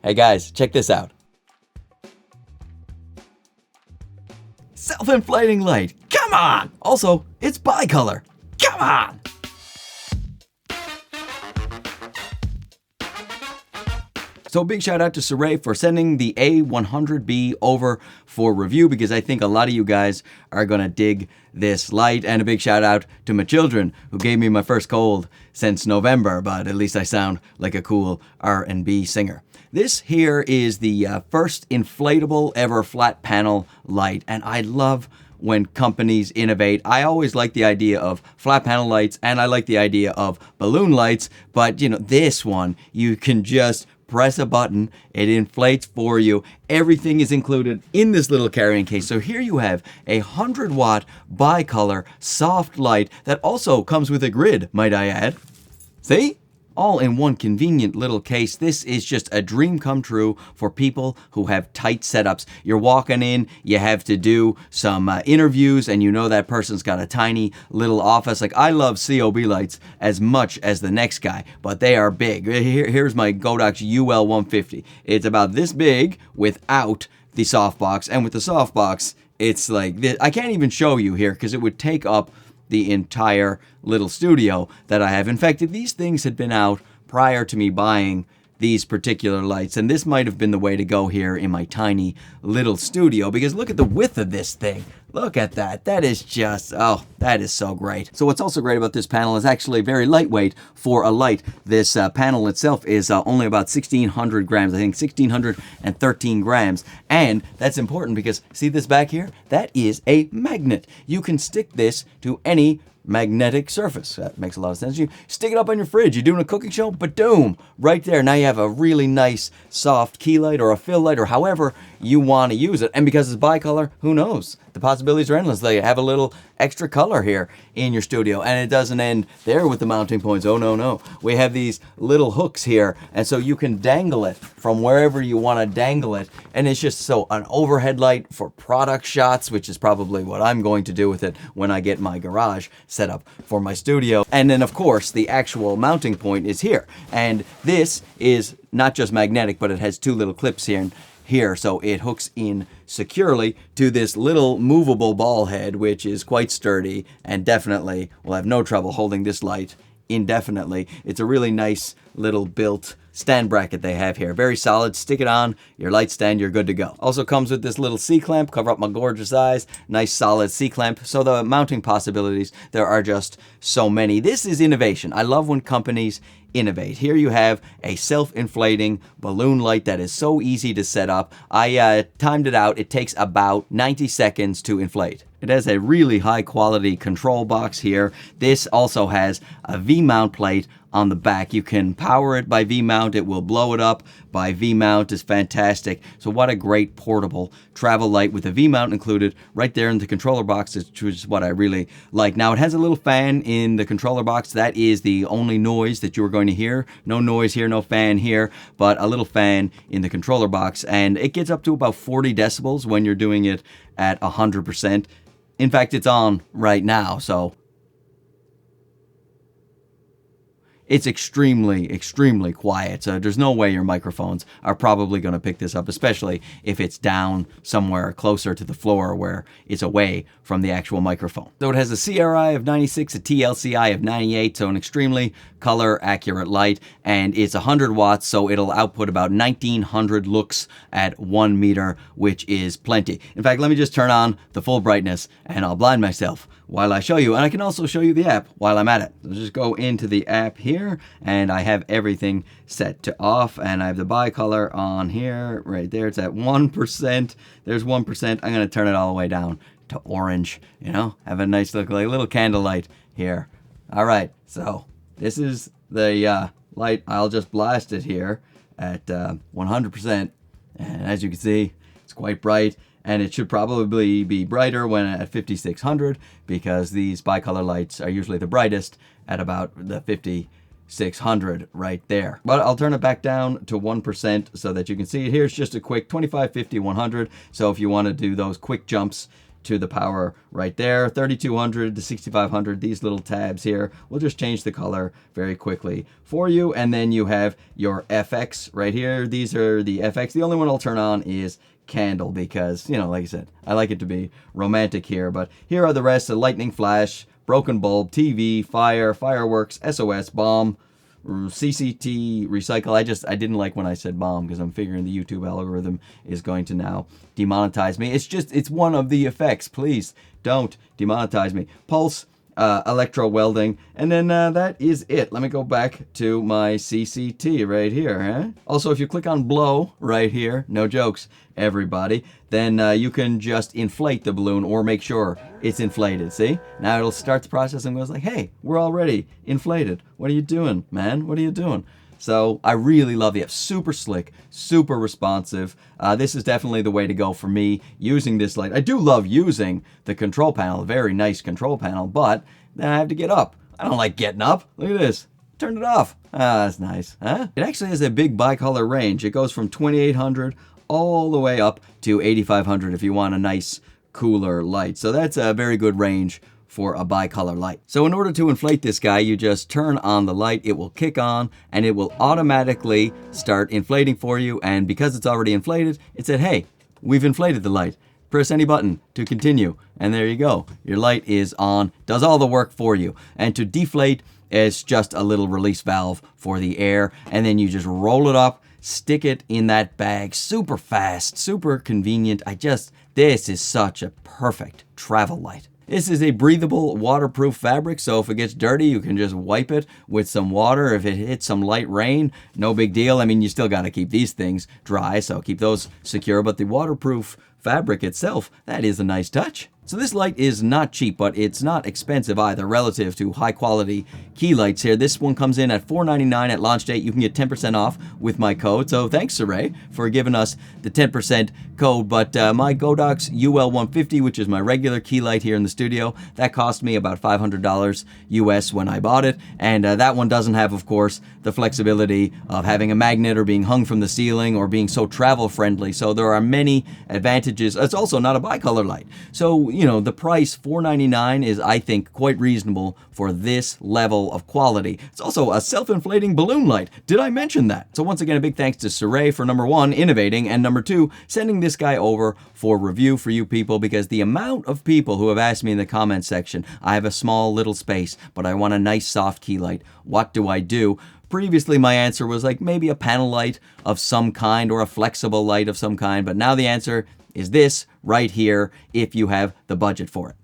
Hey guys, check this out. Self-inflating light, come on! Also, it's bicolor, come on! So a big shout out to Sirui for sending the A100B over for review, because I think a lot of you guys are gonna dig this light. And a big shout out to my children who gave me my first cold since November, but at least I sound like a cool R&B singer. This here is the first inflatable ever flat panel light, and I love when companies innovate. I always like the idea of flat panel lights, and I like the idea of balloon lights, but you know, this one, you can just press a button, it inflates for you. Everything is included in this little carrying case. So here you have a 100-watt bicolor soft light that also comes with a grid, might I add. See? All in one convenient little case. This is just a dream come true for people who have tight setups. You're walking in, you have to do some interviews, and you know that person's got a tiny little office. Like, I love COB lights as much as the next guy, but they are big. Here's my Godox UL150. It's about this big without the softbox, and with the softbox, it's like this. I can't even show you here because it would take up the entire little studio that I have. In fact, these things had been out prior to me buying these particular lights, and this might have been the way to go here in my tiny little studio, because look at the width of this thing. Look at that. That is just, oh, that is so great. So what's also great about this panel is actually very lightweight for a light. This panel itself is only about 1,600 grams. I think 1,613 grams. And that's important because, see this back here? That is a magnet. You can stick this to any magnetic surface. That makes a lot of sense. You stick it up on your fridge. You're doing a cooking show, ba-doom, right there. Now you have a really nice soft key light or a fill light or however you want to use it. And because it's bicolor, who knows? The possibilities are endless. They have a little extra color here in your studio, and it doesn't end there with the mounting points. Oh, no, no. We have these little hooks here, and so you can dangle it from wherever you want to dangle it. And it's just so an overhead light for product shots, which is probably what I'm going to do with it when I get my garage set up for my studio. And then, of course, the actual mounting point is here. And this is not just magnetic, but it has two little clips here, so it hooks in securely to this little movable ball head, which is quite sturdy and definitely will have no trouble holding this light indefinitely. It's a really nice little built stand bracket they have here. Very solid. Stick it on your light stand, you're good to go. Also comes with this little C-clamp, cover up my gorgeous eyes. Nice solid C-clamp. So the mounting possibilities, there are just so many. This is innovation. I love when companies innovate. Here you have a self-inflating balloon light that is so easy to set up. I timed it out. It takes about 90 seconds to inflate. It has a really high quality control box here. This also has a V-mount plate on the back. You can power it by V-mount. It will blow it up by V-mount. Is fantastic. So what a great portable travel light with a V-mount included right there in the controller box, which is what I really like. Now it has a little fan in the controller box. That is the only noise that you're going to hear. No noise here, no fan here, but a little fan in the controller box. And it gets up to about 40 decibels when you're doing it at 100%. In fact, it's on right now, so it's extremely, extremely quiet. So there's no way your microphones are probably going to pick this up, especially if it's down somewhere closer to the floor where it's away from the actual microphone. So it has a CRI of 96, a TLCI of 98, so an extremely color accurate light, and it's 100 watts, so it'll output about 1900 lux at 1 meter, which is plenty. In fact, let me just turn on the full brightness and I'll blind myself while I show you, and I can also show you the app while I'm at it. So just go into the app here, and I have everything set to off, and I have the bicolor on here, right there. It's at 1%. There's 1%. I'm gonna turn it all the way down to orange, you know, have a nice look, like a little candlelight here. All right, so this is the light. I'll just blast it here at 100%, and as you can see, it's quite bright. And it should probably be brighter when at 5600, because these bicolor lights are usually the brightest at about the 5600 right there. But I'll turn it back down to 1% so that you can see it. Here's just a quick 25, 50, 100. So if you want to do those quick jumps to the power right there. 3200 to 6500, these little tabs here. We'll just change the color very quickly for you. And then you have your FX right here. These are the FX. The only one I'll turn on is candle because, you know, like I said, I like it to be romantic here. But here are the rest: a lightning flash, broken bulb, TV, fire, fireworks, SOS, bomb, CCT, recycle. I didn't like when I said bomb because I'm figuring the YouTube algorithm is going to now demonetize me. It's one of the effects. Please don't demonetize me. Pulse, electro welding, and then that is it. Let me go back to my CCT right here. Huh? Also, if you click on blow right here, no jokes, everybody, then you can just inflate the balloon or make sure it's inflated. See? Now it'll start the process and goes like, hey, we're already inflated. What are you doing, man? What are you doing? So I really love the app. Super slick, super responsive. This is definitely the way to go for me using this light. I do love using the control panel, a very nice control panel, but then I have to get up. I don't like getting up. Look at this. Turn it off. Ah, that's nice. Huh? It actually has a big bicolor range. It goes from 2800 all the way up to 8500 if you want a nice, cooler light. So that's a very good range for a bicolor light. So in order to inflate this guy, you just turn on the light, it will kick on, and it will automatically start inflating for you. And because it's already inflated, it said, hey, we've inflated the light. Press any button to continue. And there you go. Your light is on, does all the work for you. And to deflate, it's just a little release valve for the air. And then you just roll it up, stick it in that bag. Super fast, super convenient. This is such a perfect travel light. This is a breathable, waterproof fabric, so if it gets dirty, you can just wipe it with some water. If it hits some light rain, no big deal. I mean, you still got to keep these things dry, so keep those secure, but the waterproof fabric itself, that is a nice touch. So this light is not cheap, but it's not expensive either relative to high quality key lights here. This one comes in at $4.99 at launch date. You can get 10% off with my code. So thanks, Sirui, for giving us the 10% code. But my Godox UL150, which is my regular key light here in the studio, that cost me about $500 US when I bought it. And that one doesn't have, of course, the flexibility of having a magnet or being hung from the ceiling or being so travel friendly. So there are many advantages. It's also not a bicolor light. So, you know, the price, $4.99, is, I think, quite reasonable for this level of quality. It's also a self-inflating balloon light. Did I mention that? So once again, a big thanks to Sirui for number one, innovating, and number two, sending this guy over for review for you people, because the amount of people who have asked me in the comment section, I have a small little space, but I want a nice soft key light. What do I do? Previously, my answer was like maybe a panel light of some kind or a flexible light of some kind, but now the answer is this right here if you have the budget for it.